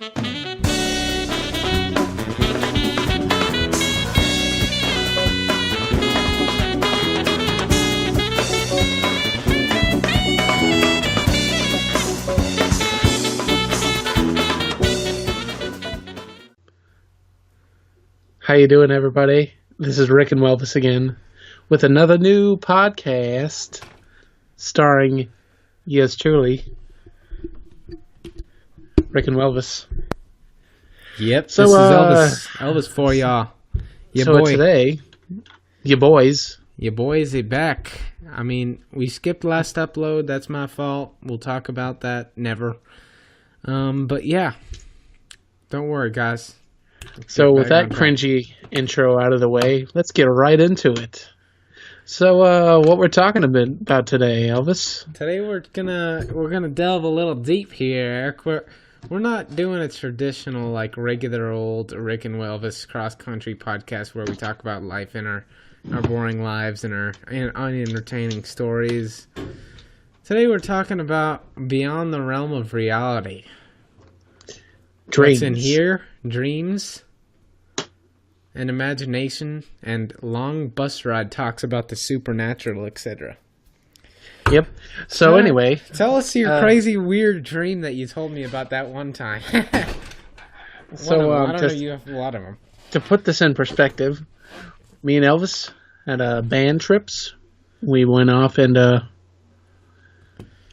How you doing, everybody? This is Rick and Welvis again with another new podcast starring yours truly, Rick and Welvis. Yep, so, this is Elvis for y'all. Today, your boys are back. I mean, we skipped last upload. That's my fault. We'll talk about that never. But yeah, don't worry, guys. So with that cringy intro out of the way, let's get right into it. So what we're talking about today, Elvis? Today we're gonna delve a little deep here, Eric. We're not doing a traditional, like, regular old Rick and Welvis Cross Country podcast where we talk about life in our boring lives and our unentertaining stories. Today we're talking about beyond the realm of reality. Dreams. What's in here? Dreams and imagination and long bus ride talks about the supernatural, etc. Yep. So anyway, tell us your crazy, weird dream that you told me about that one time. I don't know. You have a lot of them. To put this in perspective, me and Elvis had band trips. We went off and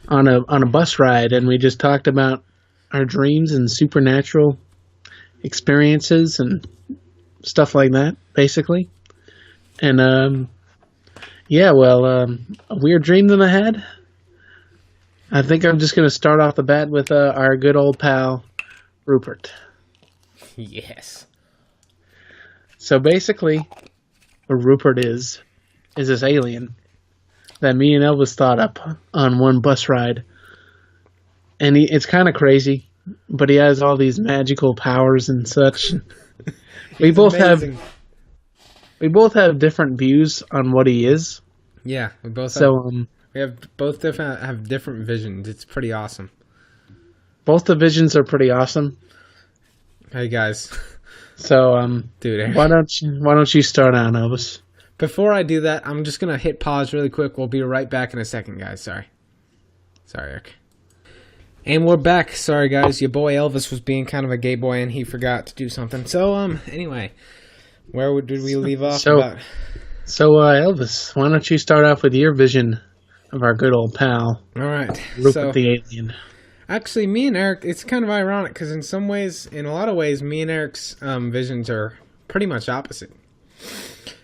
on a bus ride, and we just talked about our dreams and supernatural experiences and stuff like that, basically. And a weird dream that I had. I think I'm just going to start off the bat with our good old pal, Rupert. Yes. So basically, what Rupert is this alien that me and Elvis thought up on one bus ride. And it's kind of crazy, but he has all these magical powers and such. We both have different views on what he is. Yeah, we both have different visions. It's pretty awesome. Both the visions are pretty awesome. Hey guys. So dude, why don't you start out, Elvis? Before I do that, I'm just gonna hit pause really quick. We'll be right back in a second, guys. Sorry, Eric. And we're back. Sorry, guys. Your boy Elvis was being kind of a gay boy, and he forgot to do something. So, anyway, did we leave off? Elvis, why don't you start off with your vision of our good old pal? All right. Rupert the alien. Actually, me and Eric, it's kind of ironic, because in a lot of ways, me and Eric's visions are pretty much opposite.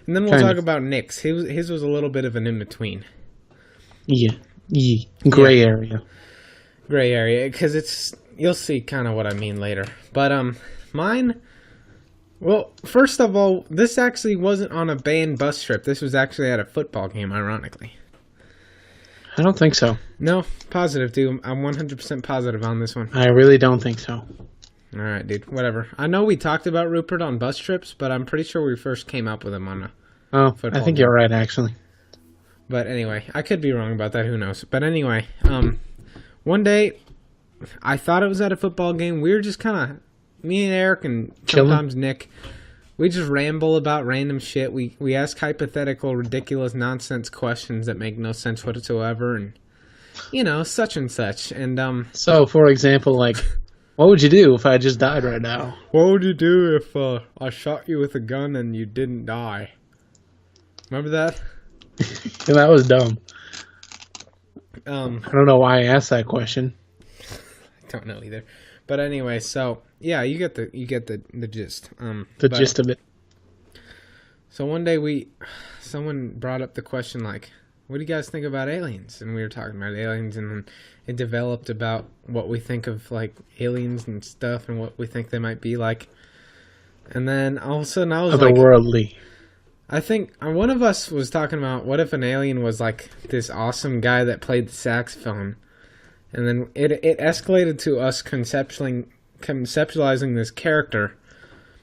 And then we'll talk about Nick's. His was a little bit of an in-between. Yeah. Gray area. Gray area, because you'll see kind of what I mean later. But mine, well, first of all, this actually wasn't on a band bus trip. This was actually at a football game, ironically. I don't think so. No, positive, dude. I'm 100% positive on this one. I really don't think so. All right, dude. Whatever. I know we talked about Rupert on bus trips, but I'm pretty sure we first came up with him on a football I think game. You're right, actually. But anyway, I could be wrong about that. Who knows? But anyway, one day, I thought it was at a football game. We were just kind of, me and Eric and sometimes Nick, we just ramble about random shit. We ask hypothetical, ridiculous, nonsense questions that make no sense whatsoever, and, such and such. And so, for example, like, what would you do if I just died right now? What would you do if I shot you with a gun and you didn't die? Remember that? Yeah, that was dumb. I don't know why I asked that question. I don't know either. But anyway, so yeah, you get the gist. The gist of it. So one day someone brought up the question, like, what do you guys think about aliens? And we were talking about aliens, and then it developed about what we think of, like, aliens and stuff and what we think they might be like. And then all of a sudden I was otherworldly. I think one of us was talking about, what if an alien was like this awesome guy that played the saxophone? And then it escalated to us conceptualizing this character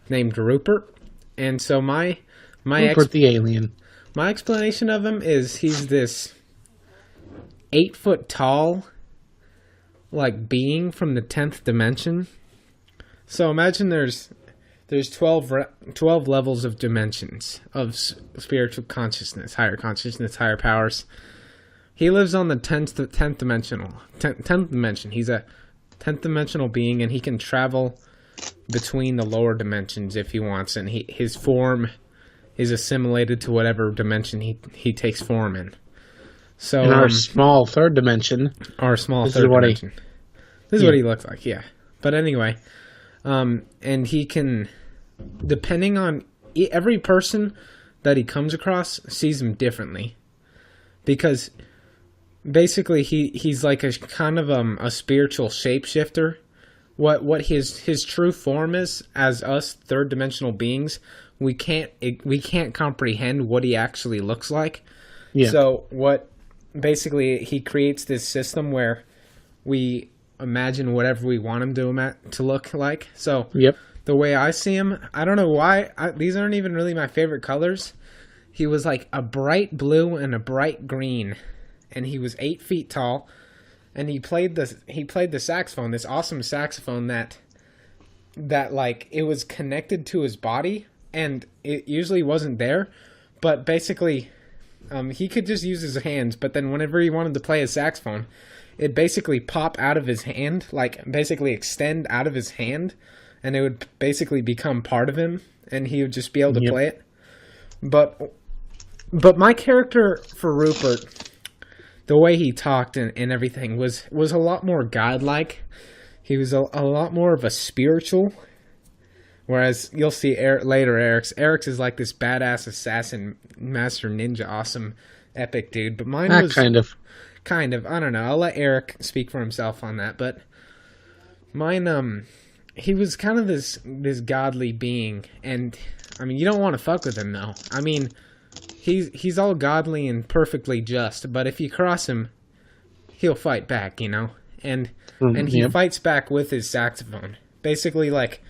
named Rupert. And so my Rupert the alien. My explanation of him is he's this 8 foot tall, like, being from the 10th dimension So imagine there's 12 levels of dimensions of spiritual consciousness, higher powers. He lives on the 10th dimension. He's a 10th dimensional being, and he can travel between the lower dimensions if he wants, and his form is assimilated to whatever dimension he takes form in. So in our small third dimension, this is what he looks like, yeah. But anyway, and he can, depending on every person that he comes across, sees him differently, because basically he's like a kind of a spiritual shapeshifter. What his true form is as us third dimensional beings, we can't comprehend what he actually looks like. Yeah. So basically he creates this system where we imagine whatever we want him to look like. So yep. The way I see him, I don't know why these aren't even really my favorite colors. He was like a bright blue and a bright green, and he was 8 feet tall. And he played the saxophone, this awesome saxophone that like it was connected to his body, and it usually wasn't there, but basically he could just use his hands, but then whenever he wanted to play his saxophone, it'd basically pop out of his hand, like basically extend out of his hand, and it would basically become part of him, and he would just be able to play it. But my character for Rupert, the way he talked and everything was a lot more godlike. He was a lot more of a spiritual. Whereas you'll see later Eric's is like this badass assassin, master ninja, awesome, epic dude. But mine was kind of. I don't know. I'll let Eric speak for himself on that. But mine, he was kind of this godly being, and I mean, you don't want to fuck with him though. I mean, he's all godly and perfectly just, but if you cross him, he'll fight back, you know? And he fights back with his saxophone. Basically, like,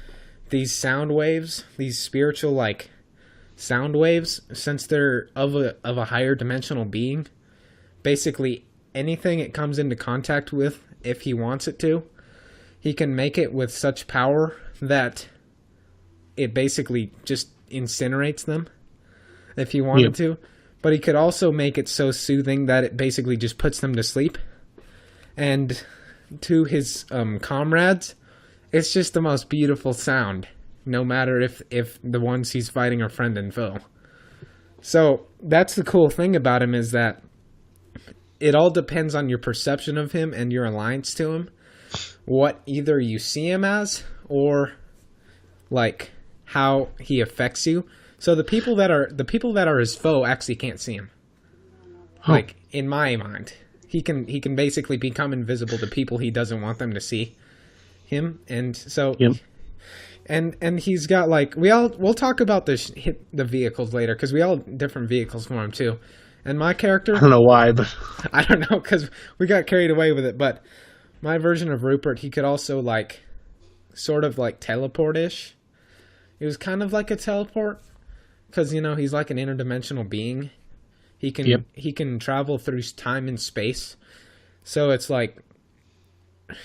these sound waves, these spiritual, like, sound waves, since they're of a higher dimensional being, basically anything it comes into contact with, if he wants it to, he can make it with such power that it basically just incinerates them, if he wanted to. But he could also make it so soothing that it basically just puts them to sleep. And to his comrades, it's just the most beautiful sound, no matter if the ones he's fighting are friend and foe. So that's the cool thing about him, is that it all depends on your perception of him and your alliance to him, what either you see him as, or like how he affects you. So the people that are his foe actually can't see him. Huh. Like, in my mind, he can basically become invisible to people he doesn't want them to see him, and so and he's got, like, we'll talk about the vehicles later, because we all have different vehicles for him too. And my character, I don't know why, but I don't know, because we got carried away with it. But my version of Rupert, he could also, like, sort of like teleport-ish. It was kind of like a teleport, because, you know, he's like an interdimensional being. He can travel through time and space. So it's like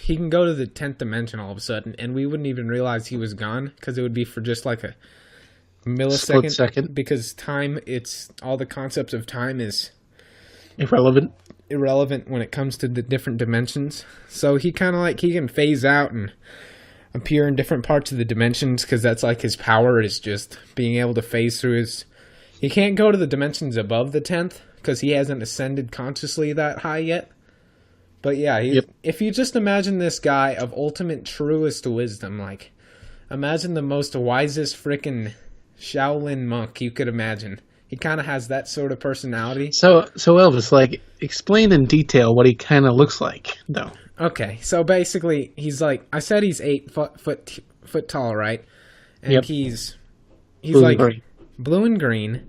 he can go to the 10th dimension all of a sudden, and we wouldn't even realize he was gone, because it would be for just like a millisecond. Split second. Because time, it's all the concepts of time is irrelevant when it comes to the different dimensions. So he kind of like, he can phase out and appear in different parts of the dimensions, because that's like his power, is just being able to phase through his... He can't go to the dimensions above the 10th, because he hasn't ascended consciously that high yet. But yeah, if you just imagine this guy of ultimate truest wisdom, like, imagine the most wisest frickin' Shaolin monk you could imagine. He kind of has that sort of personality. So Elvis, like, explain in detail what he kind of looks like, though. Okay, so basically, he's like, I said he's 8 foot tall, right? And he's blue like blue and green,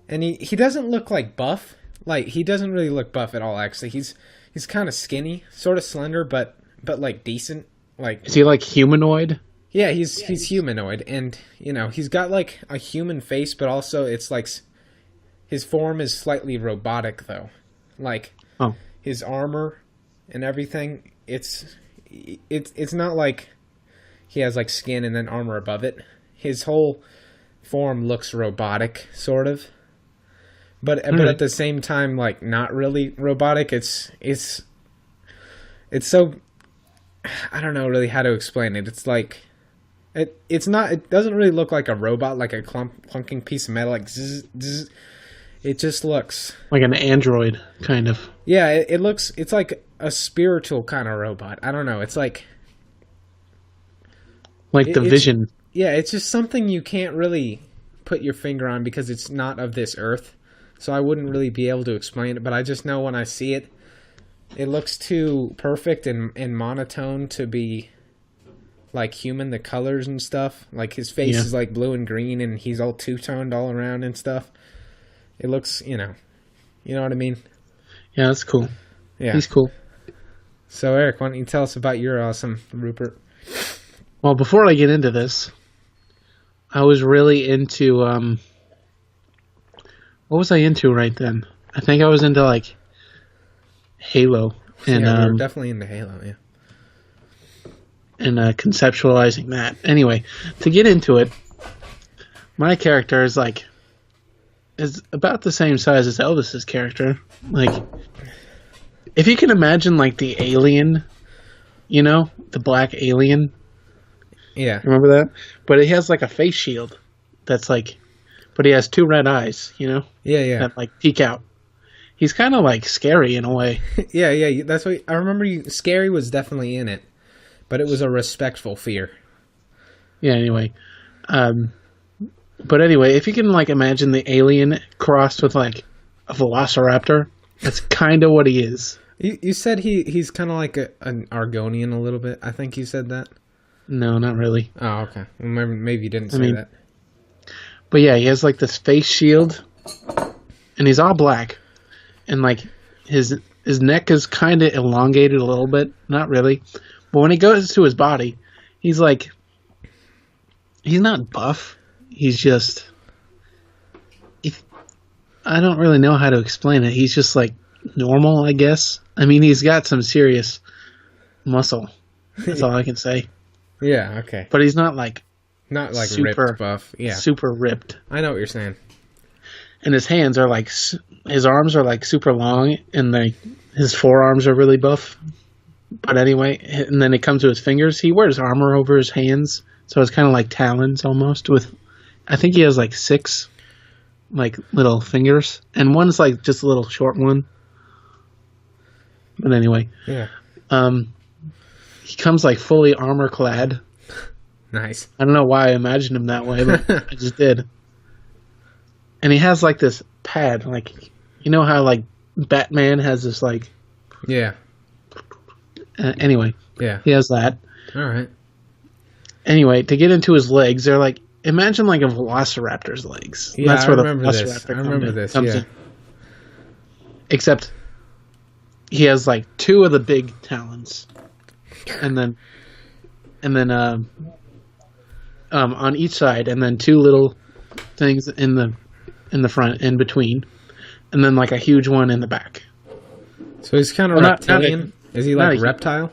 and he doesn't look like buff. Like, he doesn't really look buff at all. Actually, he's kind of skinny, sort of slender, but like decent. Like, is he like humanoid? Yeah, he's humanoid, and you know, he's got like a human face, but also it's like his form is slightly robotic though. Like, his armor and everything, it's not like he has like skin and then armor above it. His whole form looks robotic, sort of. But at the same time, like not really robotic. It's so, I don't know really how to explain it. It's like it doesn't really look like a robot, like a clunking piece of metal, like zzz, zzz. It just looks like an android, kind of. Yeah, it looks. It's like a spiritual kind of robot. I don't know. It's like the Vision. Yeah, it's just something you can't really put your finger on because it's not of this earth. So I wouldn't really be able to explain it. But I just know when I see it, it looks too perfect and monotone to be like human. The colors and stuff, like his face is like blue and green, and he's all two-toned all around and stuff. It looks, you know what I mean? Yeah, that's cool. Yeah. He's cool. So, Eric, why don't you tell us about your awesome Rupert? Well, before I get into this, I was really into, what was I into right then? I think I was into, like, Halo. And, yeah, we're definitely into Halo, yeah. And conceptualizing that. Anyway, to get into it, my character is, like, is about the same size as Elvis's character. Like, if you can imagine, like, the alien, the black alien. Yeah. Remember that? But he has, like, a face shield that's, like, but he has two red eyes, Yeah. that, like, peek out. He's kind of, like, scary in a way. Yeah. That's what I remember. Scary was definitely in it, but it was a respectful fear. Yeah, anyway. But anyway, if you can, like, imagine the alien crossed with, like, a velociraptor, that's kind of what he is. You said he's kind of like an Argonian a little bit. I think you said that. No, not really. Oh, okay. Well, maybe you didn't say that. But yeah, he has, like, this face shield, and he's all black. And, like, his neck is kind of elongated a little bit. Not really. But when he goes to his body, he's, like, he's not buff. He's just, I don't really know how to explain it. He's just, like, normal, I guess. I mean, he's got some serious muscle. That's all I can say. Yeah, okay. But he's not, like, super ripped buff. Yeah. Super ripped. I know what you're saying. And his hands are, like, his arms are, like, super long, and, like, his forearms are really buff. But anyway, and then it comes to his fingers. He wears armor over his hands, so it's kind of like talons almost with... I think he has, like, 6, like, little fingers. And one's, like, just a little short one. But anyway. Yeah. He comes, like, fully armor-clad. Nice. I don't know why I imagined him that way, but I just did. And he has, like, this pad. Like, you know how, like, Batman has this, like... Yeah. Anyway. Yeah. He has that. All right. Anyway, to get into his legs, they're, like... Imagine, like, a velociraptor's legs. Yeah, That's where I remember this. Comes in. Except he has, like, 2 of the big talons. And then on each side, and then 2 little things in the front, in between. And then, like, a huge one in the back. So he's kind of reptilian? Is he, like, reptile?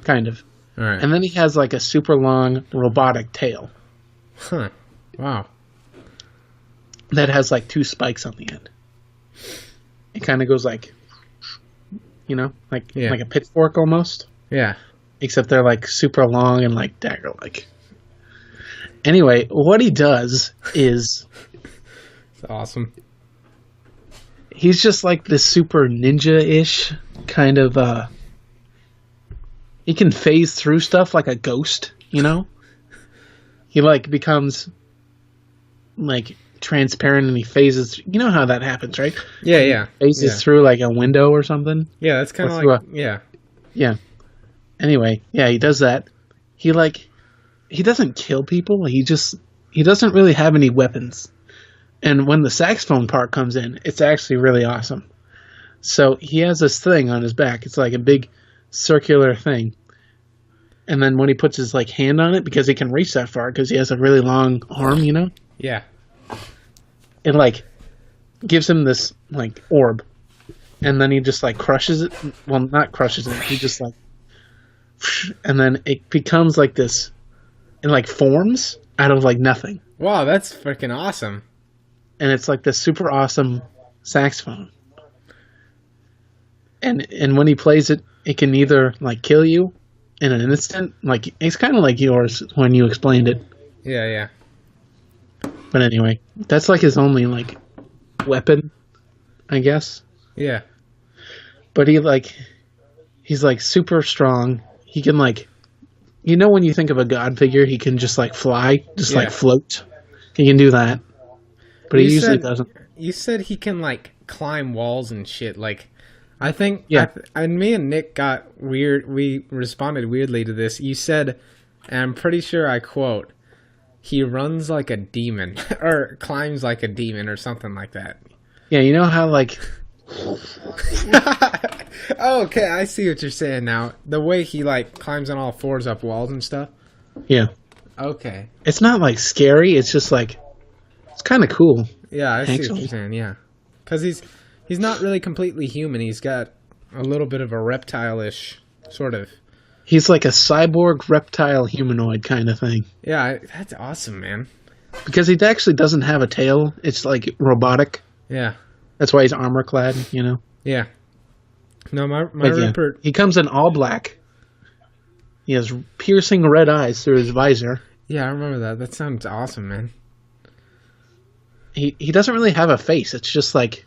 Kind of. All right. And then he has, like, a super long robotic tail. Huh. Wow. That has, like, 2 spikes on the end. It kind of goes like, like a pitchfork almost. Yeah. Except they're, like, super long and, like, dagger-like. Anyway, what he does is... It's awesome. He's just, like, this super ninja-ish kind of, he can phase through stuff like a ghost, He, like, becomes, like, transparent and he phases. You know how that happens, right? Yeah. Phases through, like, a window or something. Yeah, that's kind of like, yeah. Yeah. Anyway, yeah, he does that. He doesn't kill people. He doesn't really have any weapons. And when the saxophone part comes in, it's actually really awesome. So he has this thing on his back. It's like a big circular thing. And then when he puts his, like, hand on it, because he can reach that far, because he has a really long arm, Yeah. It, like, gives him this, like, orb. And then he just, like, crushes it. Well, not crushes it. He just, like... And then it becomes, like, this and like forms out of like nothing. Wow, that's freaking awesome. And it's like this super awesome saxophone. And when he plays it, it can either like kill you in an instant, like it's kind of like yours when you explained it. Yeah, yeah. But anyway, that's like his only like weapon, I guess. Yeah. But he's like super strong. He can like, you know, when you think of a god figure, he can just like fly, just like float. He can do that. But he usually doesn't. You said he can like climb walls and shit. Like, I think, and me and Nick got weird. We responded weirdly to this. You said, and I'm pretty sure I quote, he runs like a demon or climbs like a demon or something like that. Yeah, you know how like. Oh, okay, I see what you're saying now. The way he like climbs on all fours up walls and stuff. Yeah. Okay. It's not like scary. It's just like it's kind of cool. Yeah, I see what you're saying. Yeah, because he's not really completely human. He's got a little bit of a reptile-ish sort of. He's like a cyborg reptile humanoid kind of thing. Yeah, that's awesome, man. Because he actually doesn't have a tail. It's like robotic. Yeah. That's why he's armor clad, you know? Yeah. No, my Rupert... He comes in all black. He has piercing red eyes through his visor. Yeah, I remember that. That sounds awesome, man. He doesn't really have a face. It's just like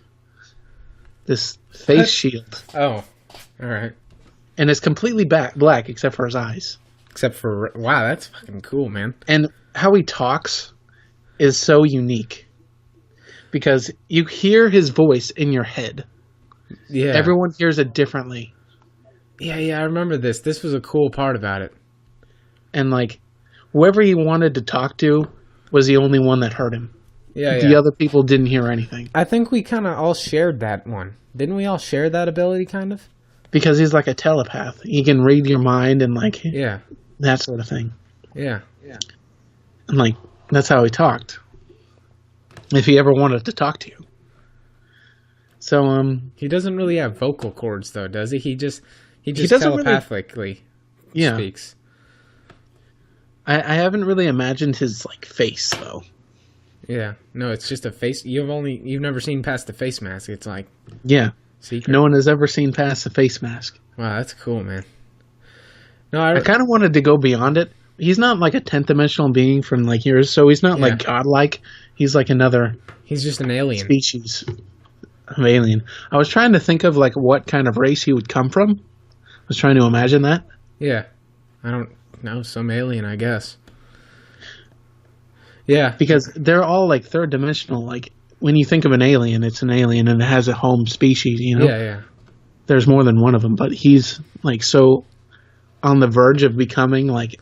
this face shield. Oh, all right. And it's completely black except for his eyes. Except for... Wow, that's fucking cool, man. And how he talks is so unique. Because you hear his voice in your head. Yeah. Everyone hears it differently. Yeah, I remember this. This was a cool part about it. And, like, whoever he wanted to talk to was the only one that heard him. Yeah, The other people didn't hear anything. I think we kind of all shared that one. Didn't we all share that ability, kind of? Because he's like a telepath. He can read your mind and, like, that sort of thing. Yeah. And, like, that's how he talked. If he ever wanted to talk to you. So, he doesn't really have vocal cords, though, does he? He just telepathically speaks. I haven't really imagined his, like, face, though. Yeah. No, it's just a face. You've never seen past the face mask. It's like... Yeah. Secret. No one has ever seen past the face mask. Wow, that's cool, man. No, I kind of wanted to go beyond it. He's not like a 10th dimensional being from like yours, so he's not like godlike. He's like another... He's just an alien. Species of alien. I was trying to think of like what kind of race he would come from. I was trying to imagine that. Yeah. I don't know. Some alien, I guess. Yeah. Because they're all like third dimensional. Like when you think of an alien, it's an alien and it has a home species, you know? Yeah. There's more than one of them, but he's like so on the verge of becoming like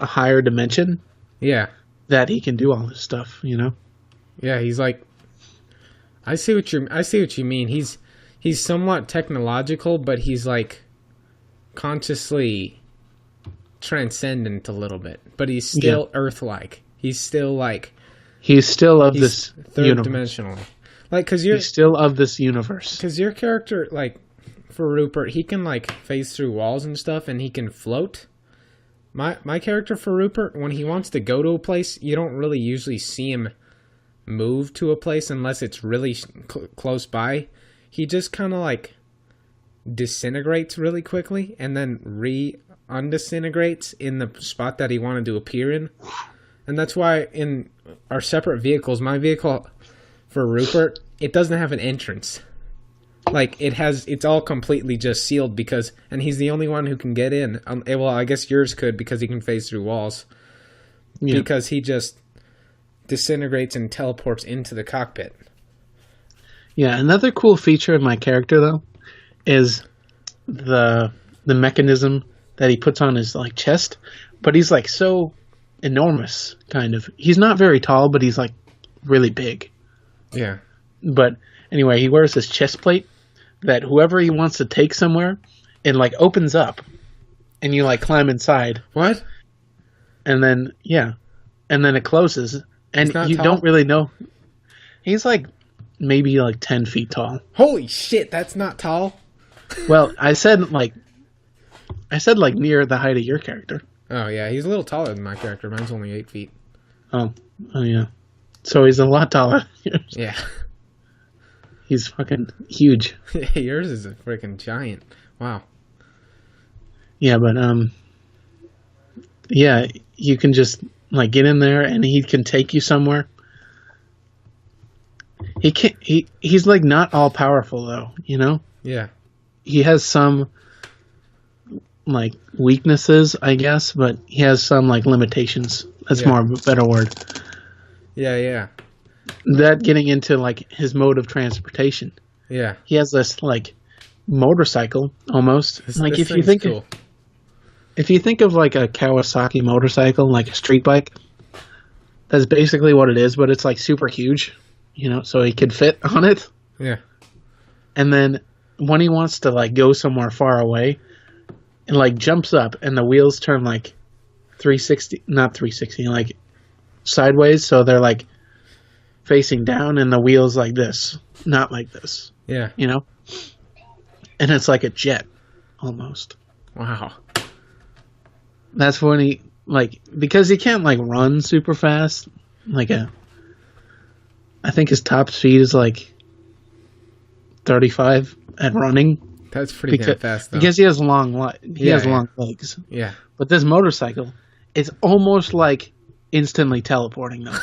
a higher dimension. Yeah. That he can do all this stuff, you know? Yeah, he's like... I see what you mean. He's somewhat technological, but he's like consciously transcendent a little bit. But he's still Earth-like. He's still like... He's still of this third-dimensional. Like, he's still of this universe. Because your character, like, for Rupert, he can, like, phase through walls and stuff, and he can float. My character for Rupert, when he wants to go to a place, you don't really usually see him move to a place unless it's really close by. He just kind of, like, disintegrates really quickly, and then undisintegrates in the spot that he wanted to appear in. And that's why in our separate vehicles, my vehicle for Rupert, it doesn't have an entrance. Like, it's all completely just sealed and he's the only one who can get in. Well, I guess yours could because he can phase through walls. Yeah. Because he just disintegrates and teleports into the cockpit. Yeah, another cool feature of my character, though, is the mechanism that he puts on his, like, chest. But he's, like, so enormous, kind of. He's not very tall, but he's, like, really big. Yeah. But anyway, he wears this chest plate that whoever he wants to take somewhere, it like opens up and you like climb inside. What? And then, and then it closes and you tall? Don't really know. He's like maybe like 10 feet tall. Holy shit, that's not tall. Well, I said like near the height of your character. Oh, yeah. He's a little taller than my character. Mine's only 8 feet. Oh yeah. So he's a lot taller than yours. Yeah. He's fucking huge. Yours is a freaking giant. Wow. Yeah, but yeah, you can just like get in there and he can take you somewhere. He's like not all powerful though, you know? Yeah. He has some like weaknesses, I guess, but he has some like limitations. That's more of a better word. Yeah. That getting into like his mode of transportation. Yeah. He has this like motorcycle almost. Like if you think cool. If you think of like a Kawasaki motorcycle, like a street bike, that's basically what it is, but it's like super huge, you know, so he could fit on it. Yeah. And then when he wants to like go somewhere far away, it like jumps up and the wheels turn like 360, not 360, like sideways, so they're like facing down and the wheels like this, not like this. Yeah. You know? And it's like a jet almost. Wow. That's when he like, because he can't like run super fast, I think his top speed is like 35 at running. That's pretty damn fast, though. Because he has long legs. Yeah. But this motorcycle, it's almost like instantly teleporting them.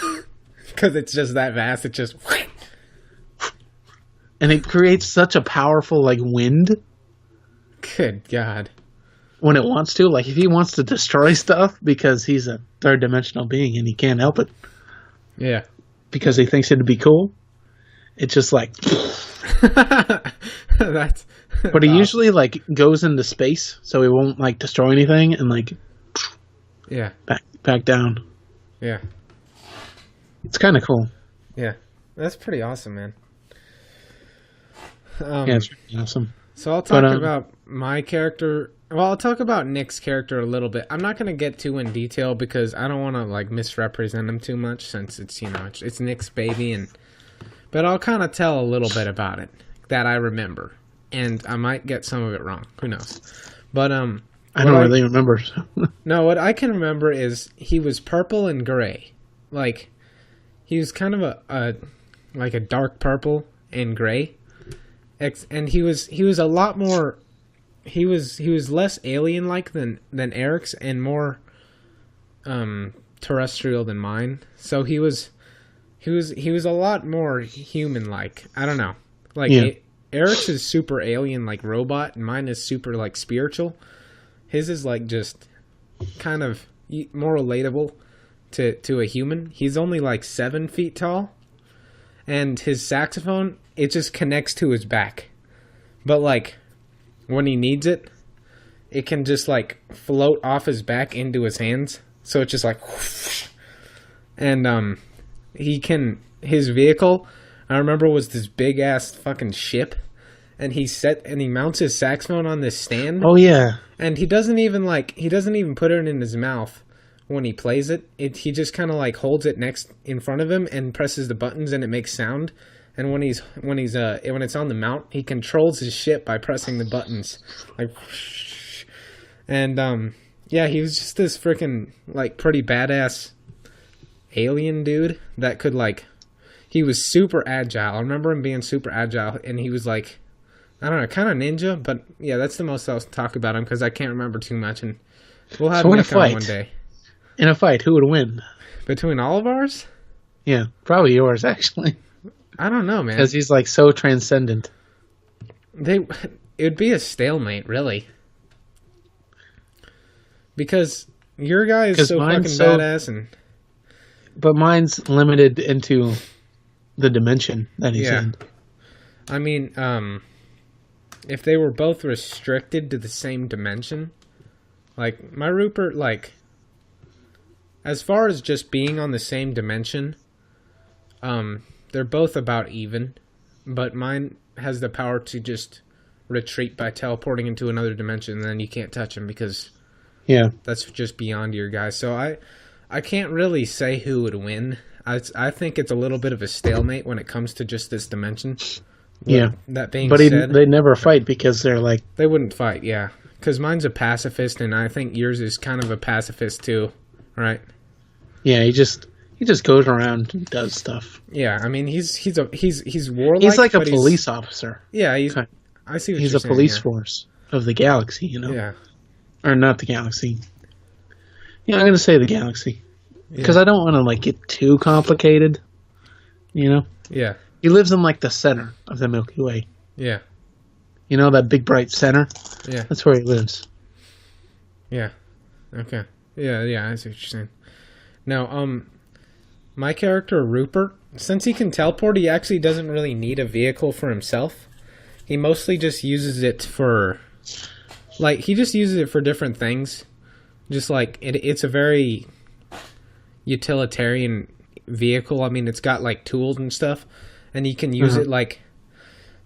Because it's just that fast. It just... And it creates such a powerful like wind. Good God. When it wants to. Like if he wants to destroy stuff because he's a third dimensional being and he can't help it. Yeah. Because he thinks it'd be cool. It's just like... That's... But he usually like goes into space, so he won't like destroy anything, and like, yeah, back down. Yeah, it's kind of cool. Yeah, that's pretty awesome, man. Yeah, it's really awesome. So I'll talk about my character. Well, I'll talk about Nick's character a little bit. I'm not going to get too in detail because I don't want to like misrepresent him too much, since it's it's Nick's baby, but I'll kind of tell a little bit about it that I remember. And I might get some of it wrong. Who knows? But I don't really remember. No, what I can remember is he was purple and gray. Like he was kind of a dark purple and gray. And he was a lot more. He was less alien like than Eric's and more terrestrial than mine. So he was a lot more human like. I don't know. Like. Yeah. Eric's is super alien, like robot, and mine is super like spiritual. His is like just kind of more relatable to a human. He's only like 7 feet tall, and his saxophone, it just connects to his back. But like when he needs it, it can just like float off his back into his hands. So it's just like whoosh. And his vehicle, I remember, was this big ass fucking ship, and he mounts his saxophone on this stand. Oh yeah. And he doesn't even put it in his mouth when he plays it. He just kind of like holds it in front of him and presses the buttons, and it makes sound. And when it's on the mount, he controls his ship by pressing the buttons, like. And yeah, he was just this freaking like pretty badass alien dude that could like. He was super agile. I remember him being super agile, and he was like, I don't know, kind of ninja, but yeah, that's the most I'll talk about him because I can't remember too much, and we'll have Nick on one day. In a fight, who would win? Between all of ours? Yeah, probably yours, actually. I don't know, man. Because he's like so transcendent. It would be a stalemate, really. Because your guy is so fucking badass, and... But mine's limited into... the dimension that he's in. I mean, if they were both restricted to the same dimension, like my Rupert, like as far as just being on the same dimension, they're both about even, but mine has the power to just retreat by teleporting into another dimension, and then you can't touch him because that's just beyond your guy. So I can't really say who would win. I think it's a little bit of a stalemate when it comes to just this dimension. Yeah. That being said... But they never fight because they're like... They wouldn't fight, yeah. because mine's a pacifist, and I think yours is kind of a pacifist too, right? Yeah, he just goes around and does stuff. Yeah, I mean he's warlike. He's like a police officer. Yeah, I see what he's you're a saying, police yeah. force of the galaxy, you know? Yeah. Or not the galaxy. Yeah, I'm going to say the galaxy. Because I don't want to, like, get too complicated, you know? Yeah. He lives in, like, the center of the Milky Way. Yeah. You know, that big, bright center? Yeah. That's where he lives. Yeah. Okay. Yeah, I see what you're saying. Now, my character, Rupert, since he can teleport, he actually doesn't really need a vehicle for himself. He mostly just uses it for... Like, he just uses it for different things. Just like, it's a very utilitarian vehicle. I mean, it's got, like, tools and stuff. And he can use it, like...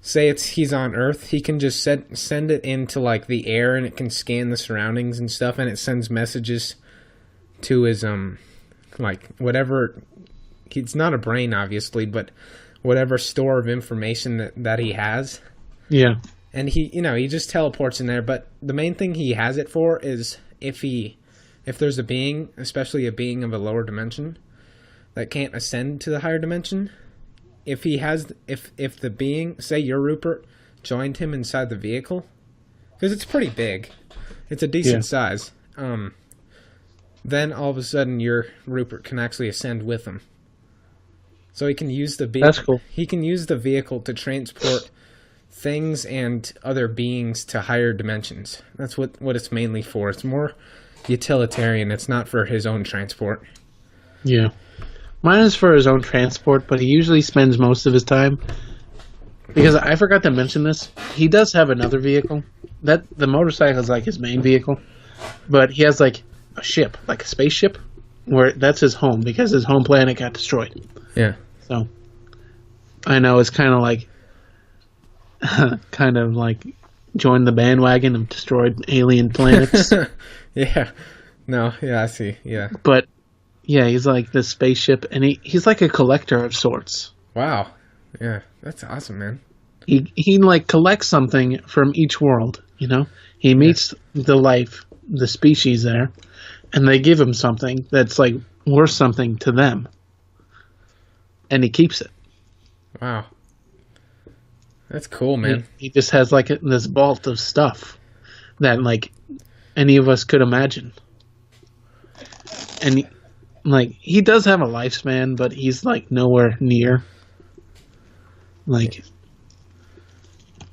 Say he's on Earth, he can just send it into, like, the air, and it can scan the surroundings and stuff, and it sends messages to his, like, whatever... It's not a brain, obviously, but whatever store of information that he has. Yeah. And he just teleports in there, but the main thing he has it for is if there's a being, especially a being of a lower dimension, that can't ascend to the higher dimension, if the being, say you're Rupert, joined him inside the vehicle, because it's pretty big, it's a decent size, then all of a sudden your Rupert can actually ascend with him. So he can use the vehicle. That's cool. He can use the vehicle to transport things and other beings to higher dimensions. That's what it's mainly for. It's more utilitarian. It's not for his own transport. Yeah. Mine is for his own transport, but he usually spends most of his time... Because I forgot to mention this, he does have another vehicle. The motorcycle is like his main vehicle. But he has like a ship, like a spaceship, where that's his home, because his home planet got destroyed. Yeah. So, I know it's kind of like join the bandwagon of destroyed alien planets. Yeah. No, yeah, I see. Yeah. But, yeah, he's like this spaceship, and he's like a collector of sorts. Wow. Yeah, that's awesome, man. He like collects something from each world, you know? He meets the species there, and they give him something that's like worth something to them. And he keeps it. Wow. That's cool, man. He just has like this vault of stuff that like any of us could imagine. And he does have a lifespan, but he's like nowhere near like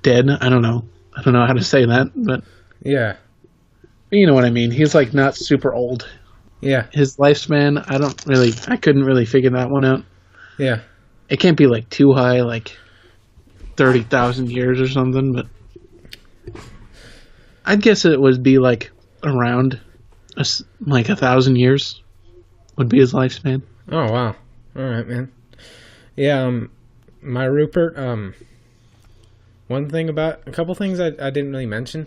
dead. I don't know how to say that, but yeah, you know what I mean. He's like not super old. Yeah. His lifespan, I couldn't really figure that one out. Yeah. It can't be like too high, like 30,000 years or something, but I'd guess it would be like around like 1,000 years would be his lifespan. Oh, wow. All right, man. Yeah, my Rupert, a couple things I didn't really mention.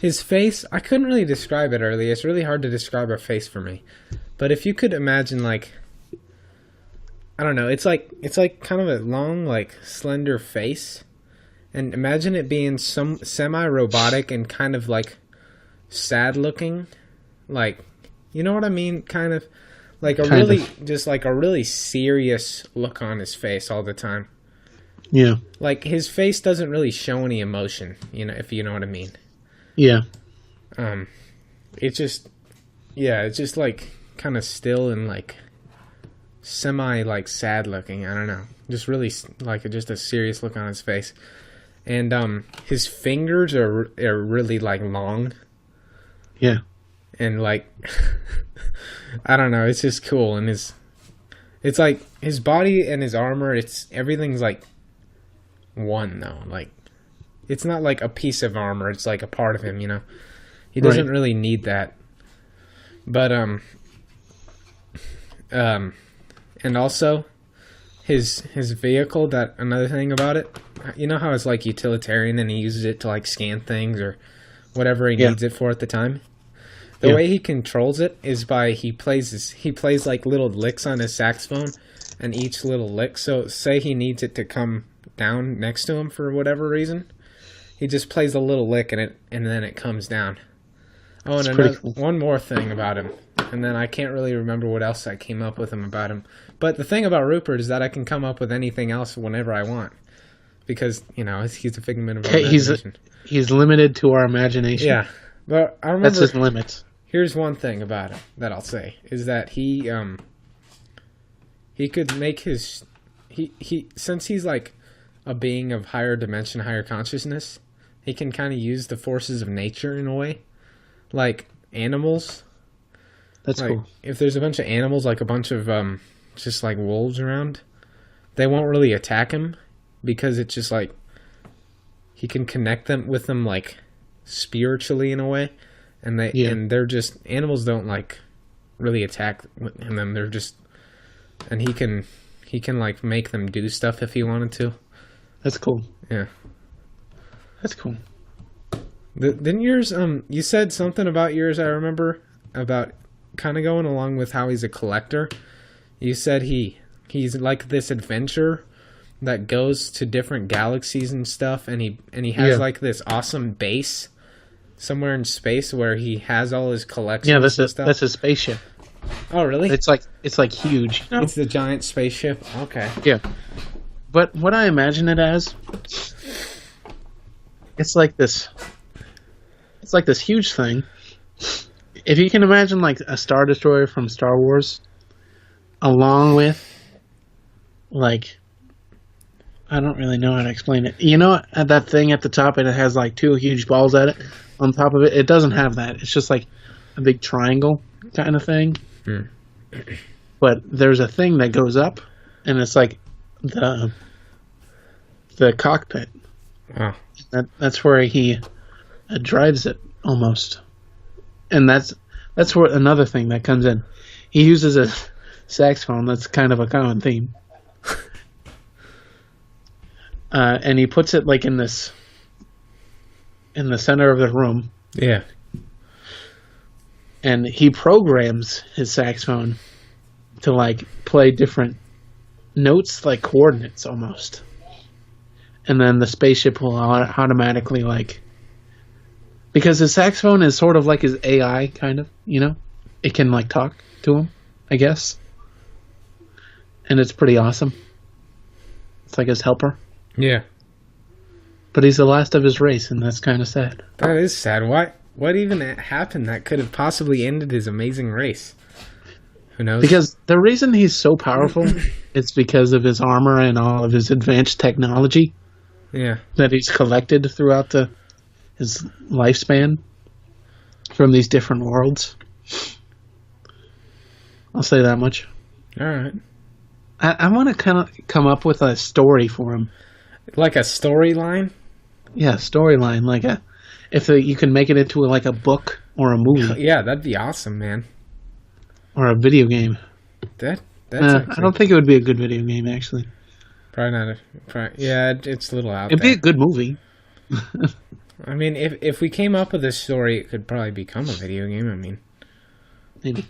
His face, I couldn't really describe it earlier. It's really hard to describe a face for me. But if you could imagine, like, I don't know, it's like kind of a long, like, slender face. And imagine it being some semi-robotic and kind of, like, sad-looking. Like, you know what I mean? Kind of, like, just like a really serious look on his face all the time. Yeah. Like, his face doesn't really show any emotion, if you know what I mean. Yeah. It's just like kind of still and like semi like sad looking. I don't know. Just really like just a serious look on his face. And his fingers are really like long. Yeah. And like I don't know, it's just cool. And it's like his body and his armor, everything's like one though. Like it's not like a piece of armor, it's like a part of him, He doesn't really need that. But and also his vehicle, that another thing about it, you know how it's like utilitarian and he uses it to like scan things or whatever he needs it for at the time? The way he controls it is by he plays like little licks on his saxophone, and each little lick, so say he needs it to come down next to him for whatever reason, he just plays a little lick in it, and then it comes down. Oh, and Cool. one more thing about him, and then I can't really remember what else I came up with about him. But the thing about Rupert is that I can come up with anything else whenever I want, because he's a figment of our imagination. He's limited to our imagination. Yeah, but I remember that's his limits. Here's one thing about him that I'll say is that he could make he since he's like a being of higher dimension, higher consciousness, he can kind of use the forces of nature in a way. Like animals. That's like, cool. If there's a bunch of animals, like a bunch of just like wolves around, they won't really attack him because it's just like he can connect them with them like spiritually in a way, and they're just animals don't like really attack them. They're just, and he can like make them do stuff if he wanted to. That's cool. Yeah, that's cool. Didn't yours, you said something about yours, I remember, about kind of going along with how he's a collector. You said he's like this adventurer that goes to different galaxies and stuff, and he has like this awesome base somewhere in space where he has all his collections. Yeah, that's a spaceship. Oh, really? It's like huge. You know? It's the giant spaceship. Okay. Yeah. But what I imagine it as, it's like this huge thing. If you can imagine like a Star Destroyer from Star Wars, along with like, I don't really know how to explain it. You know, at that thing at the top, and it has like two huge balls at it on top of it. It doesn't have that. It's just like a big triangle kind of thing. Mm. But there's a thing that goes up, and it's like the cockpit. Oh. That's where he drives it almost, and that's where another thing that comes in. He uses a saxophone. That's kind of a common theme. And he puts it like in the center of the room. Yeah. And he programs his saxophone to like play different notes, like coordinates almost. And then the spaceship will automatically like, because his saxophone is sort of like his AI kind of, you know? It can like talk to him, I guess. And it's pretty awesome. It's like his helper. Yeah. But he's the last of his race, and that's kind of sad. That is sad. What even happened that could have possibly ended his amazing race? Who knows? Because the reason he's so powerful is because of his armor and all of his advanced technology. Yeah. That he's collected throughout his lifespan from these different worlds. I'll say that much. All right. I want to kind of come up with a story for him. Like a storyline? Yeah, storyline. Like if you can make it into like a book or a movie. Yeah, that'd be awesome, man. Or a video game. That's I don't think it would be a good video game, actually. Probably not. Yeah, it's a little out It'd there. be a good movie. I mean, if we came up with this story, it could probably become a video game. I mean, maybe.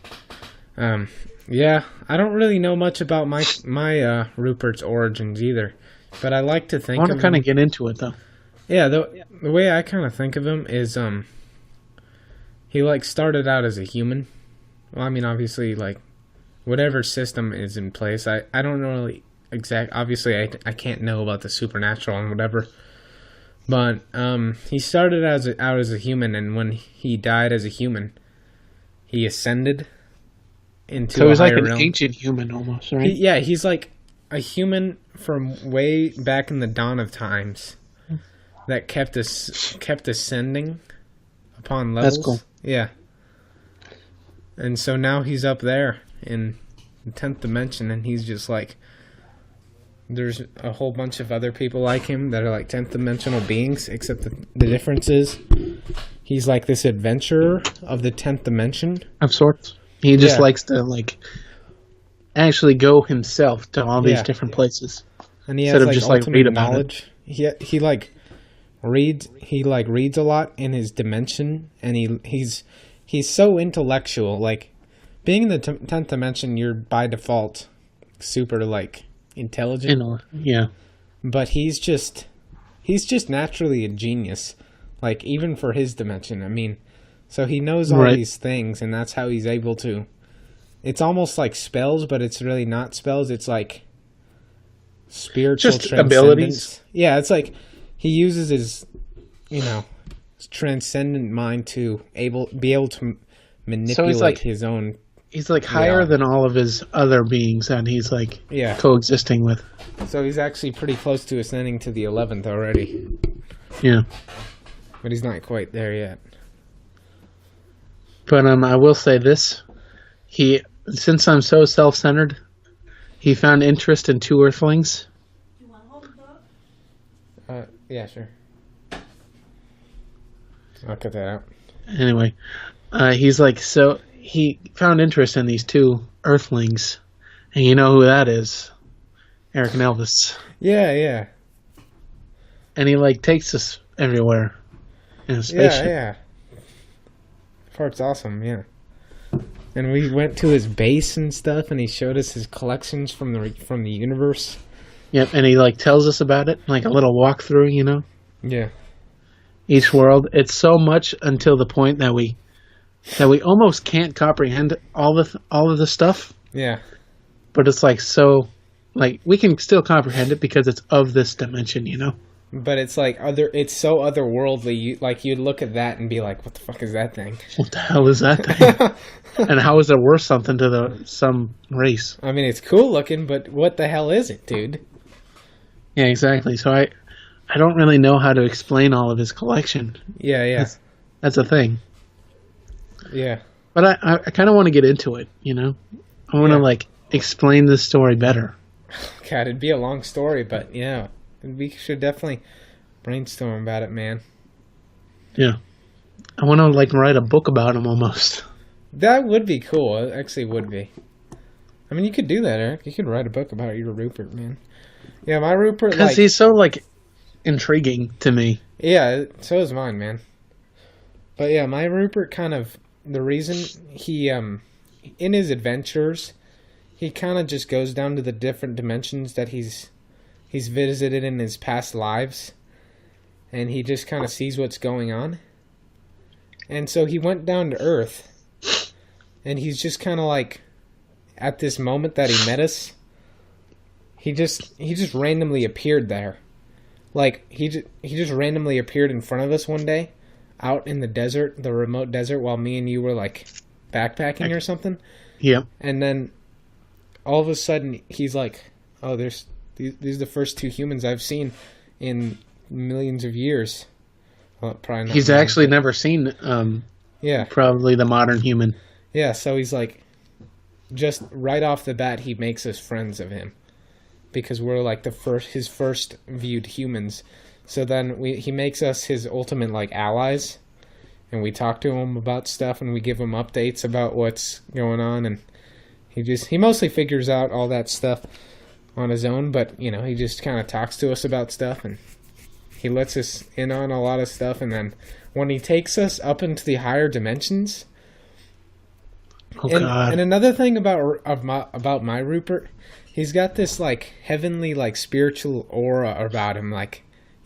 Yeah, I don't really know much about my Rupert's origins either, but I like to think. I want to kind of get into it though. Yeah, the way I kind of think of him is he like started out as a human. Well, I mean, obviously, like whatever system is in place, I don't know really obviously I can't know about the supernatural and whatever. But he started out as a human, and when he died as a human, he ascended into so he's like an realm. ancient human almost, right? He's like a human from way back in the dawn of times that kept ascending upon levels. That's cool. Yeah. And so now he's up there in the 10th dimension, and he's just like, there's a whole bunch of other people like him that are like 10th dimensional beings, except the difference is he's like this adventurer of the 10th dimension. Of sorts. He just likes to like actually go himself to all these different places. And he has like just ultimate read knowledge. He like reads a lot in his dimension, and he's so intellectual. Like being in the 10th dimension, you're by default super like intelligent. Yeah. But he's he's just naturally a genius, like even for his dimension. I mean, so he knows all these things, and that's how he's able to. It's almost like spells, but it's really not spells. It's like spiritual just abilities. Yeah, it's like he uses his, his transcendent mind to be able to manipulate his own. He's like higher than all of his other beings that he's like coexisting with. So he's actually pretty close to ascending to the 11th already. Yeah. But he's not quite there yet. But I will say this. Since I'm so self-centered, he found interest in 2 Earthlings. You want to hold the dog? Yeah, sure. I'll cut that out. Anyway, he found interest in these 2 Earthlings, and you know who that is? Rick and Welvis. Yeah. And he takes us everywhere in a spaceship. Yeah. Part's awesome, yeah. And we went to his base and stuff, and he showed us his collections from the universe. Yep, and he tells us about it, like a little walkthrough, Yeah. Each world. It's so much until the point that we almost can't comprehend all of the stuff. Yeah. But it's we can still comprehend it because it's of this dimension, But it's it's so otherworldly. You'd look at that and be like, "What the fuck is that thing? What the hell is that thing? And how is it worth something to some race?" I mean, it's cool looking, but what the hell is it, dude? Yeah, exactly. So I don't really know how to explain all of his collection. Yeah. That's a thing. Yeah. But I kind of want to get into it, I want to explain this story better. God, it'd be a long story, but yeah. We should definitely brainstorm about it, man. Yeah. I want to, write a book about him almost. That would be cool. It actually would be. I mean, you could do that, Eric. You could write a book about your Rupert, man. Yeah, my Rupert, because he's so, intriguing to me. Yeah, so is mine, man. But yeah, my Rupert kind of, the reason he, in his adventures, he kind of just goes down to the different dimensions that he's visited in his past lives, and he just kind of sees what's going on. And so he went down to Earth, and he's just kind of at this moment that he met us, he just randomly appeared there. He just randomly appeared in front of us one day, out in the desert, the remote desert, while me and you were backpacking or something. Yeah. And then all of a sudden he's like, "Oh, these are the first 2 humans I've seen in millions of years." Well, probably not. He's actually never seen, probably the modern human. Yeah, so he's just right off the bat, he makes us friends of him. Because we're his first viewed humans. So then he makes us his ultimate allies. And we talk to him about stuff, and we give him updates about what's going on. And he mostly figures out all that stuff on his own, but he just kind of talks to us about stuff, and he lets us in on a lot of stuff. And then when he takes us up into the higher dimensions, God. And another thing about my Rupert, he's got this heavenly spiritual aura about him.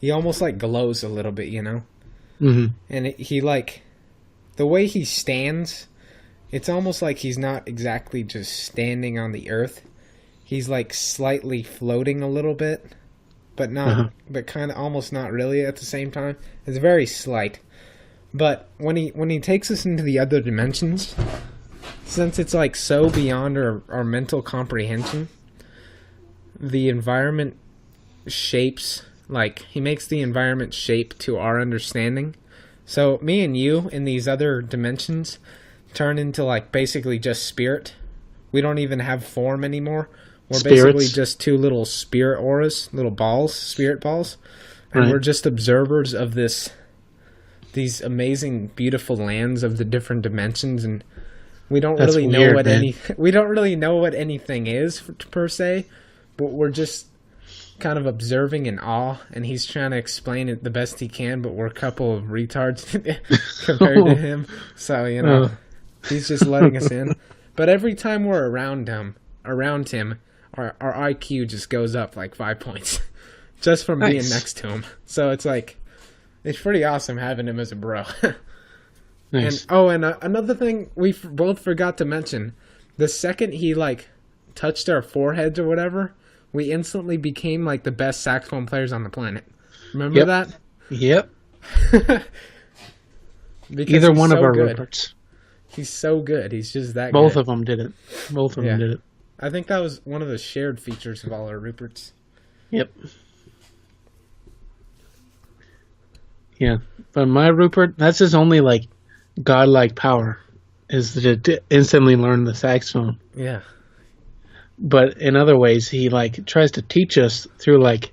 He almost glows a little bit, Mm-hmm. And he the way he stands, it's almost like he's not exactly just standing on the earth. He's slightly floating a little bit, but not, but kind of almost not really at the same time. It's very slight. But when he takes us into the other dimensions, since it's so beyond our mental comprehension, the environment shapes, he makes the environment shape to our understanding. So me and you in these other dimensions turn into basically just spirit. We don't even have form anymore. We're basically just 2 little spirit auras, little balls, spirit balls. And we're just observers of these amazing, beautiful lands of the different dimensions. And we don't really know we don't really know what anything is per se, but we're just kind of observing in awe, and he's trying to explain it the best he can, but we're a couple of retards compared to him. So, he's just letting us in. But every time we're around him, our IQ just goes up 5 points. just from being Nice. next to him. So it's like, it's pretty awesome having him as a bro. Nice. And another thing we both forgot to mention, the second he like touched our foreheads or whatever, we instantly became like the best saxophone players on the planet. Remember Yep. that? Yep. Because Either he's one of so our good. Ruperts. He's so good. He's just that Both good. of them did it. Both of Yeah. them did it. I think that was one of the shared features of all our Ruperts. Yep. Yeah. But my Rupert, that's his only, like, godlike power, is to instantly learn the saxophone. Yeah. But in other ways, he, like, tries to teach us through, like,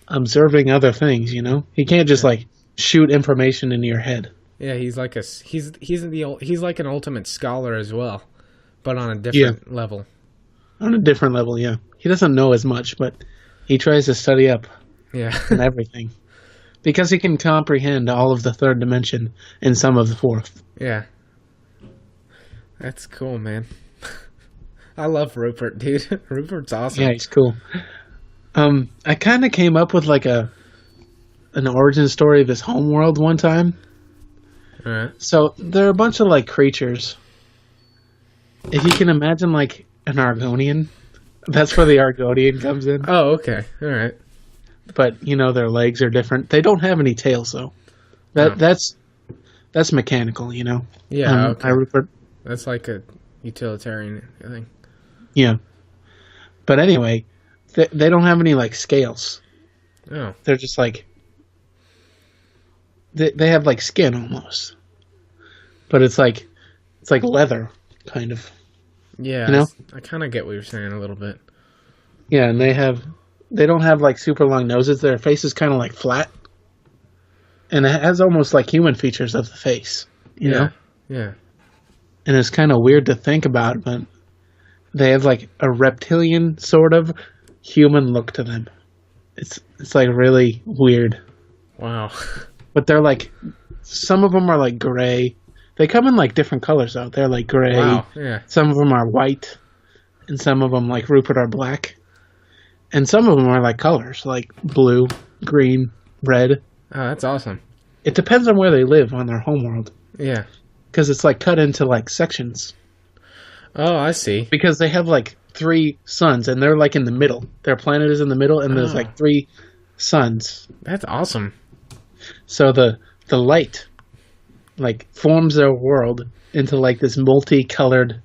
observing other things, you know? He can't just, like, shoot information into your head. Yeah, he's like he's like an ultimate scholar as well, but on a different level. On a different level, yeah. He doesn't know as much, but he tries to study up Yeah. on everything. Because he can comprehend all of the third dimension and some of the fourth. Yeah. That's cool, man. I love Rupert, dude. Rupert's awesome. Yeah, he's cool. I kind of came up with like an origin story of his homeworld one time. All right. So there are a bunch of like creatures. If you can imagine like an Argonian, that's where the Argonian comes in. Oh, okay. All right. But you know their legs are different. They don't have any tails though. Oh. That's mechanical, you know. Yeah. Okay. Rupert. That's like a utilitarian thing. Yeah. But anyway, they don't have any like scales. Oh. They're just like they have like skin almost, but it's like leather kind of. Yeah. You know? I kind of get what you're saying a little bit. Yeah, and they don't have like super long noses. Their face is kind of like flat, and it has almost like human features of the face. You know, Yeah. and it's kind of weird to think about, but they have like a reptilian sort of human look to them. It's like really weird. Wow. But they're like, some of them are like gray. They come in like different colors though. They're like gray. Wow. Yeah. Some of them are white, and some of them like Rupert are black, and some of them are like colors like blue, green, red. Oh, that's awesome. It depends on where they live on their homeworld, Yeah. because it's like cut into like sections. Oh, I see. Because they have like 3 suns, and they're like in the middle. Their planet is in the middle, and there's Oh. like 3 suns. That's awesome. So the light like forms their world into like this multicolored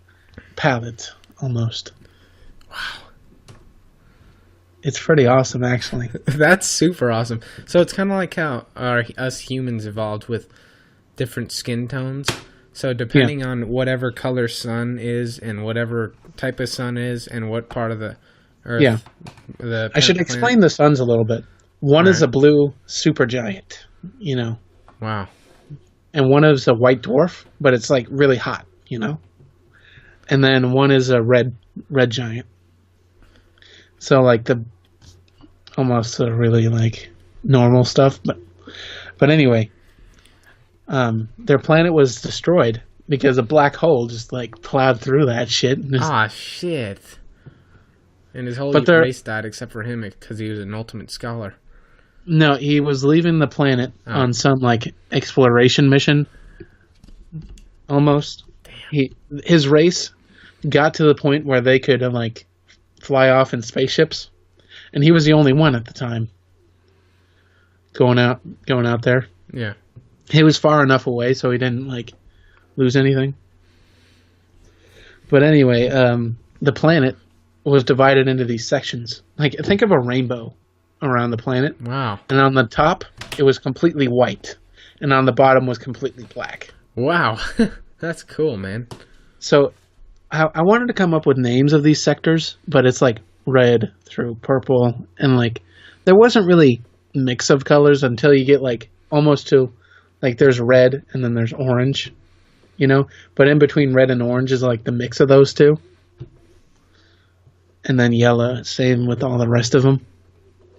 palette almost. Wow. It's pretty awesome actually. That's super awesome. So it's kind of like how us humans evolved with different skin tones. So depending on whatever color sun is and whatever type of sun is and what part of the Earth. Yeah. The I should planet- explain the suns a little bit. One is a Alright. blue supergiant, you know, Wow. and one is a white dwarf, but it's like really hot, you know. And then one is a red giant. So like the almost really like normal stuff, but anyway, their planet was destroyed because a black hole just like plowed through that shit. And just, Ah, shit. And his whole But they're- race died except for him because he was an ultimate scholar. No, he was leaving the planet Oh. on some like exploration mission. Almost. His race got to the point where they could like fly off in spaceships, and he was the only one at the time going out there. Yeah. He was far enough away so he didn't like lose anything. But anyway, the planet was divided into these sections. Like think of a rainbow around the planet. Wow. And on the top, it was completely white. And on the bottom was completely black. Wow. That's cool, man. So I wanted to come up with names of these sectors, but it's like red through purple. And like, there wasn't really mix of colors until you get like almost to, like there's red and then there's orange, you know? But in between red and orange is like the mix of those two. And then yellow, same with all the rest of them.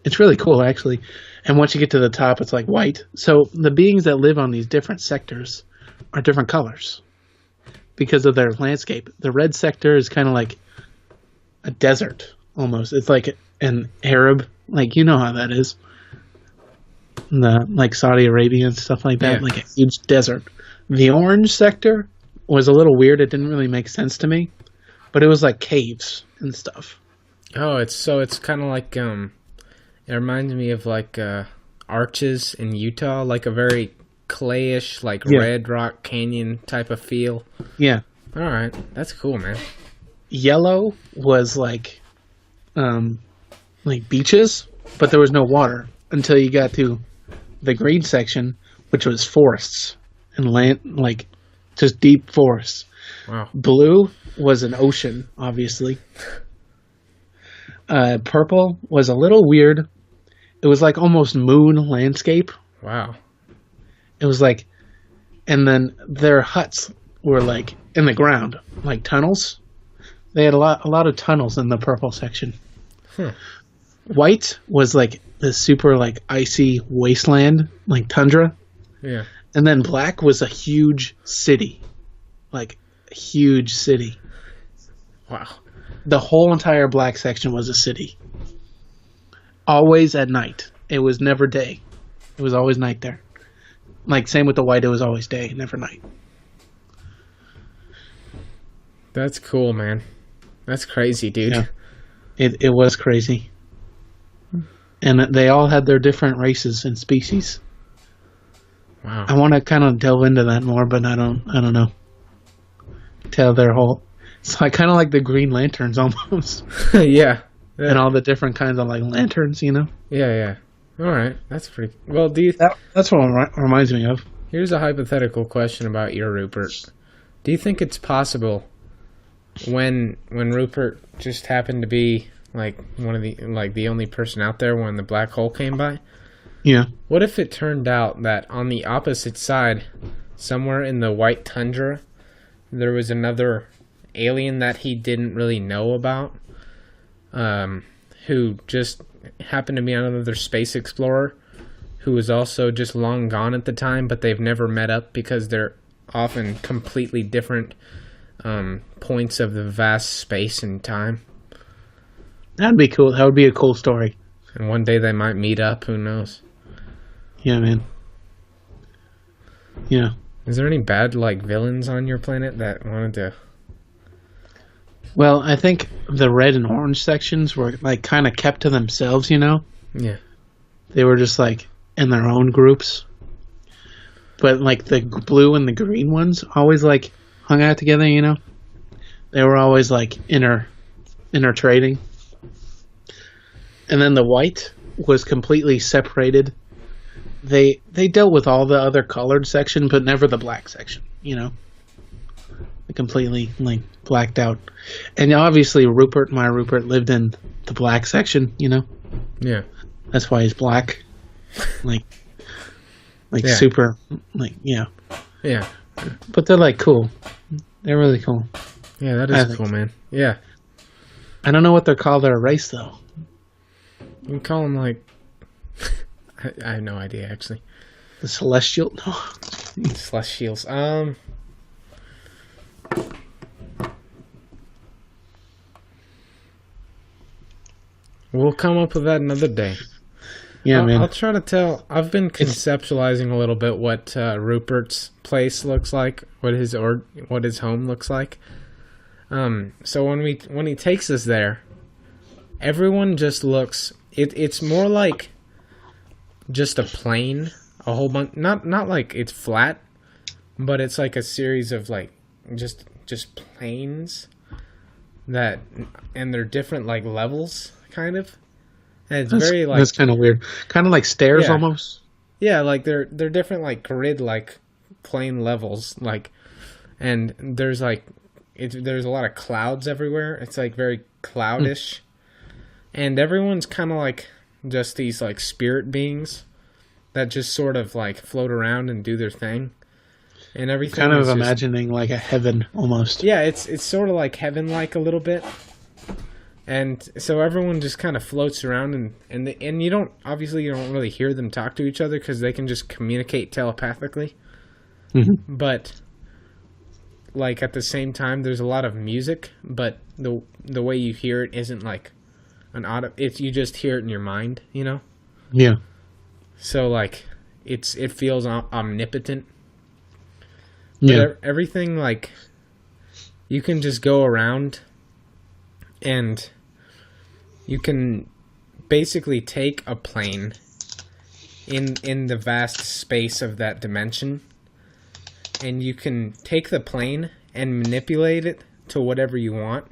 It's really cool, actually. And once you get to the top, it's like white. So the beings that live on these different sectors are different colors because of their landscape. The red sector is kind of like a desert, almost. It's like an Arab Like, you know how that is. The like Saudi Arabia and stuff like that, Yeah. like a huge desert. The orange sector was a little weird. It didn't really make sense to me, but it was like caves and stuff. Oh, it's kind of like it reminds me of like Arches in Utah, like a very clayish, like Red Rock Canyon type of feel. Yeah. All right, that's cool, man. Yellow was like beaches, but there was no water until you got to the green section, which was forests and land, like just deep forests. Wow. Blue was an ocean, obviously. Purple was a little weird. It was like almost moon landscape. Wow. It was like, and then their huts were like in the ground, like tunnels. They had a lot of tunnels in the purple section. White was like the super like icy wasteland, like tundra. Yeah. And then black was a huge city, like a huge city. Wow. The whole entire black section was a city. Always at night. It was never day. It was always night there. Like same with the white, it was always day, never night. That's cool, man. That's crazy, dude. Yeah. It was crazy. And they all had their different races and species. Wow. I want to kind of delve into that more, but I don't know. Tell their whole. It's like kind of like the Green Lanterns almost, Yeah. and all the different kinds of like lanterns, you know. Yeah. All right, that's pretty. Well, That's what it reminds me of. Here's a hypothetical question about your Rupert. Do you think it's possible when Rupert just happened to be like one of the only person out there when the black hole came by? Yeah. What if it turned out that on the opposite side, somewhere in the white tundra, there was another alien that he didn't really know about, who just happened to be another space explorer, who was also just long gone at the time, but they've never met up because they're often completely different points of the vast space and time. That'd be cool. That would be a cool story. And one day they might meet up. Who knows? Yeah, man. Yeah. Is there any bad like villains on your planet that wanted to? Well, I think the red and orange sections were like kind of kept to themselves, you know? Yeah. They were just like in their own groups. But like the blue and the green ones always like hung out together, you know? They were always like inner trading. And then the white was completely separated. They dealt with all the other colored section, but never the black section, you know? They completely like blacked out. And obviously my Rupert lived in the black section, you know? Yeah. That's why he's black. Like Yeah. super, like, yeah. Yeah. But they're like cool. They're really cool. Yeah, that I is think cool, so. man. Yeah. I don't know what they're called their race though. You can call them like. I have no idea actually. The Celestial? No. Celestials. We'll come up with that another day. Yeah, man. I'll try to tell. I've been conceptualizing a little bit what Rupert's place looks like, what his home looks like. So when he takes us there, everyone just looks. It's more like just a plane, a whole bunch. Not like it's flat, but it's like a series of like just planes that, and they're different like levels, kind of. And it's very like that's kind of weird. Kind of like stairs Yeah. almost. Yeah, like they're different like grid like plane levels like, and there's like there's a lot of clouds everywhere. It's like very cloudish, and everyone's kind of like just these like spirit beings that just sort of like float around and do their thing, and everything. Kind of is just- imagining like a heaven almost. yeah, it's sort of like heaven like a little bit. And so everyone just kind of floats around, and you don't really hear them talk to each other because they can just communicate telepathically. Mm-hmm. But like at the same time, there's a lot of music, but the way you hear it isn't like If you just hear it in your mind, you know. Yeah. So like, it feels omnipotent. But Yeah. everything, like, you can just go around and you can basically take a plane in the vast space of that dimension, and you can take the plane and manipulate it to whatever you want.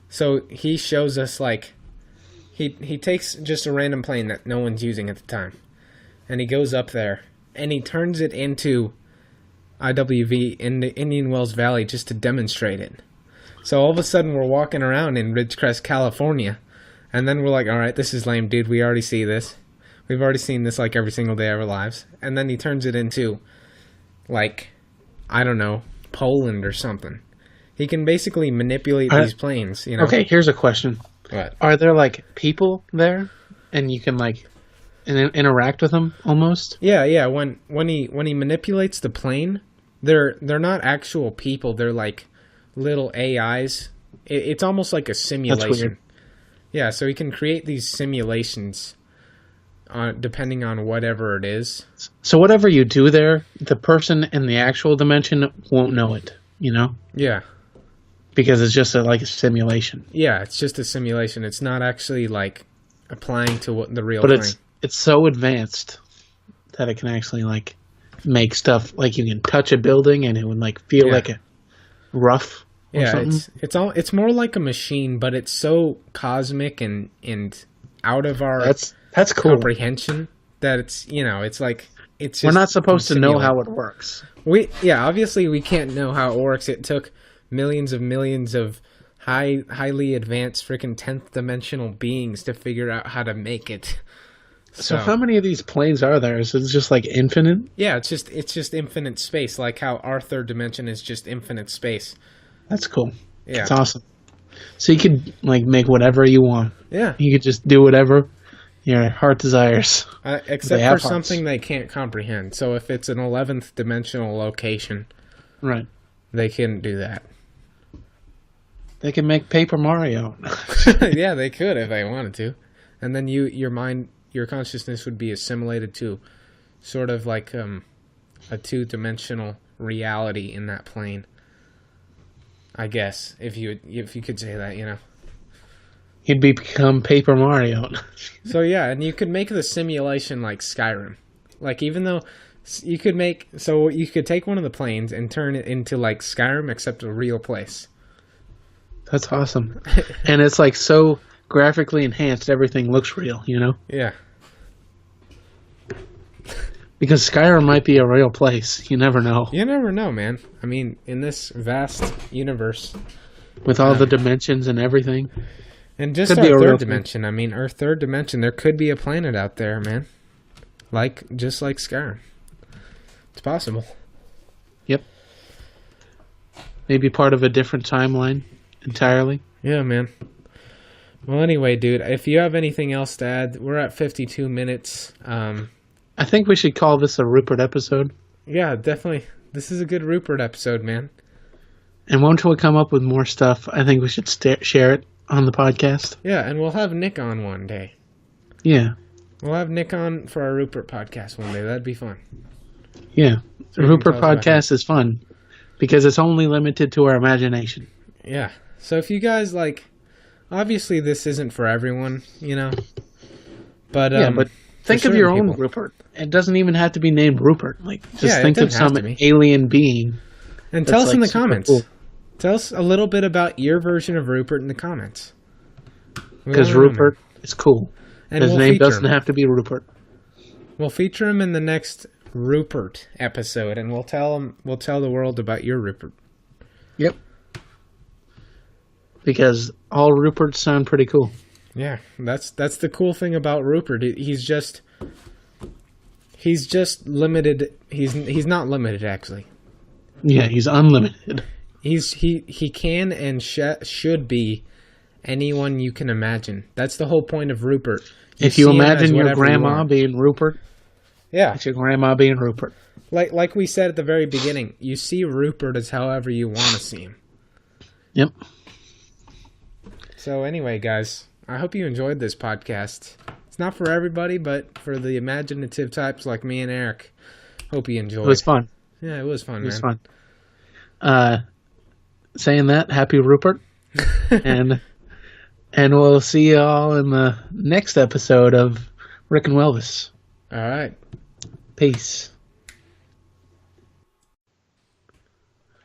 So he shows us, like, he takes just a random plane that no one's using at the time, and he goes up there and he turns it into IWV in the Indian Wells Valley just to demonstrate it. So all of a sudden we're walking around in Ridgecrest, California, and then we're like, all right, this is lame, dude. We already see this. We've already seen this like every single day of our lives. And then he turns it into, like, I don't know, Poland or something. He can basically manipulate these planes, you know? Okay, here's a question. What? Are there, like, people there? And you can, like, interact with them almost? Yeah. When he manipulates the plane, they're not actual people. They're like little AIs. It's almost like a simulation. That's weird. Yeah, so he can create these simulations depending on whatever it is. So whatever you do there, the person in the actual dimension won't know it, you know? Yeah. Because it's just like a simulation. Yeah, it's just a simulation. It's not actually like applying to the real But plane. it's so advanced that it can actually like make stuff like you can touch a building and it would like feel like a rough or something. It's more like a machine, but it's so cosmic and out of our that's cool comprehension that it's, you know, it's like it's just we're not supposed to know how it works. Obviously we can't know how it works. It took millions of highly advanced freaking 10th dimensional beings to figure out how to make it. So how many of these planes are there? Is it just like infinite? Yeah, it's just infinite space, like how our third dimension is just infinite space. That's cool. Yeah. It's awesome. So you could like make whatever you want. Yeah. You could just do whatever your heart desires. Except for something they can't comprehend. So if it's an 11th dimensional location, right, they couldn't do that. They can make Paper Mario. Yeah, they could if they wanted to. And then your consciousness would be assimilated to sort of like a two-dimensional reality in that plane. I guess, if you could say that, you know. He'd become Paper Mario. So yeah, and you could make the simulation like Skyrim. Like even though you could take one of the planes and turn it into like Skyrim except a real place. That's awesome. And it's like so graphically enhanced, everything looks real, you know? Yeah. Because Skyrim might be a real place. You never know. You never know, man. I mean, in this vast universe. With all the dimensions and everything. And just our third dimension. I mean, our third dimension, there could be a planet out there, man. Just like Skyrim. It's possible. Yep. Maybe part of a different timeline entirely. Yeah, man. Well, anyway, dude, if you have anything else to add, we're at 52 minutes. I think we should call this a Rupert episode. Yeah, definitely. This is a good Rupert episode, man. And once we come up with more stuff, I think we should share it on the podcast. Yeah, and we'll have Nick on one day. Yeah. We'll have Nick on for our Rupert podcast one day. That'd be fun. Yeah. The Rupert podcast is fun because it's only limited to our imagination. Yeah. So if you guys obviously this isn't for everyone, you know. But but think of your own Rupert. It doesn't even have to be named Rupert. Just think of some alien being. And tell us in the comments. Cool. Tell us a little bit about your version of Rupert in the comments. Because Rupert is cool. And his name doesn't have to be Rupert. We'll feature him in the next Rupert episode, and we'll tell the world about your Rupert. Yep. Because all Ruperts sound pretty cool. Yeah, that's the cool thing about Rupert. He's just limited. He's not limited, actually. Yeah, he's unlimited. He can and should be anyone you can imagine. That's the whole point of Rupert. If you imagine your grandma being Rupert, yeah, it's your grandma being Rupert. Like we said at the very beginning, you see Rupert as however you want to see him. Yep. So anyway, guys, I hope you enjoyed this podcast. It's not for everybody, but for the imaginative types like me and Eric, hope you enjoyed. It was fun. Yeah, it was fun, man. It was fun. Saying that, happy Rupert. and we'll see you all in the next episode of Rick and Welvis. All right. Peace.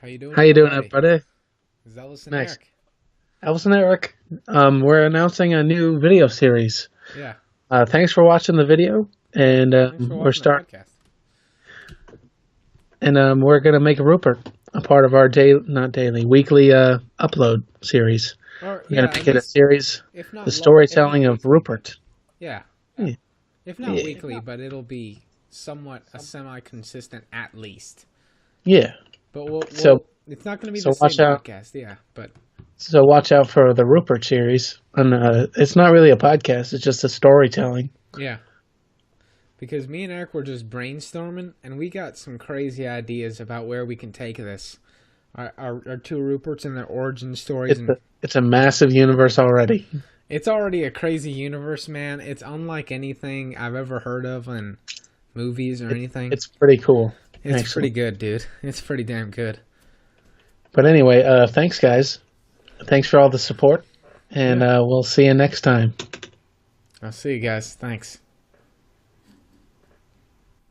How you doing, everybody? Is Ellis and Nice. Eric? Elvis and Eric. We're announcing a new video series. Yeah. Thanks for watching the video, and we're gonna make Rupert a part of our weekly upload series. We're gonna make it a series, if not the storytelling of Rupert. Yeah. Yeah. If not weekly, but it'll be somewhat a semi-consistent at least. Yeah. But it's not going to be so the same watch out. podcast, yeah. But So watch out for the Rupert series. And it's not really a podcast; it's just a storytelling. yeah, because me and Eric were just brainstorming, and we got some crazy ideas about where we can take this. Our two Ruperts and their origin stories. It's a massive universe already. It's already a crazy universe, man. It's unlike anything I've ever heard of in movies or anything. It's pretty cool. It's pretty good, dude. It's pretty damn good. But anyway, thanks, guys. Thanks for all the support, and we'll see you next time. I'll see you guys. Thanks.